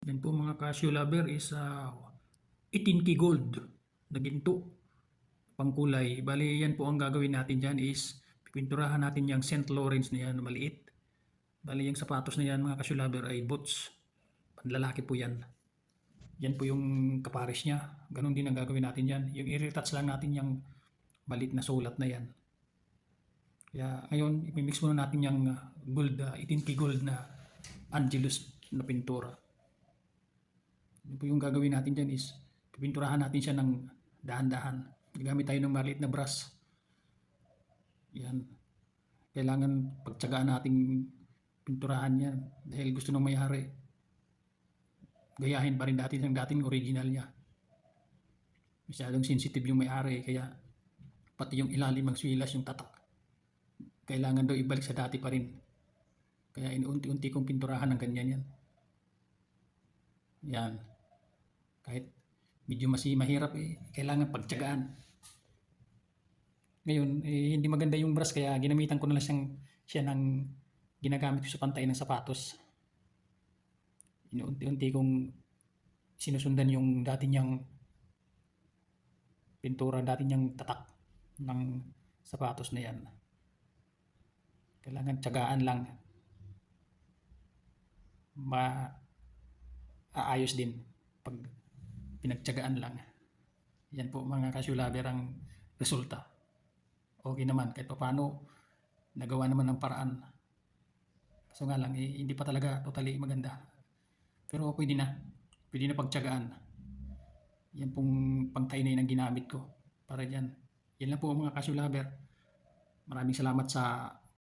Yan po mga Casio lover is 18K gold na ginto pangkulay. Bali yan po ang gagawin natin dyan is pipinturahan natin yung St. Lawrence na yan na maliit. Bali yung sapatos na yan mga Casio lover ay boots. Panlalaki po yan. Yan po yung kapares niya. Ganon din ang gagawin natin yan. Yung i-retouch lang natin yung maliit na sulat na yan. Kaya ngayon ipimix muna natin yung gold, 18K gold na Angelus na pintura. Yun po yung gagawin natin dyan is pipinturahan natin siya ng dahan-dahan. Gagamit tayo ng maliit na brush. Yan. Kailangan pagtsagaan nating pinturahan yan dahil gusto ng may-ari. Gayahin pa rin dati ng dating original niya. Masyadong sensitive yung may-ari kaya pati yung ilalim ng swilas, yung tatak. Kailangan daw ibalik sa dati pa rin. Kaya inuunti-unti kong pinturahan ng ganyan yan. Yan. Kahit medyo mahirap kailangan pagtsagaan. Ngayon, hindi maganda yung brush kaya ginamitan ko na lang siya ng ginagamit ko sa pantay ng sapatos. Inuunti-unti kong sinusundan yung dati niyang pintura, dati niyang tatak ng sapatos na yan. Kailangan tsagaan lang. Aayos din pag pinagtsagaan lang. Yan po mga Casio lover ang resulta. Okay naman kahit paano nagawa naman ng paraan. Kaso nga lang hindi pa talaga totally maganda. Pero pwede na pagtsagaan. Yan pong pangtainay ng ginamit ko para dyan. Yan lang po mga Casio lover. Maraming salamat sa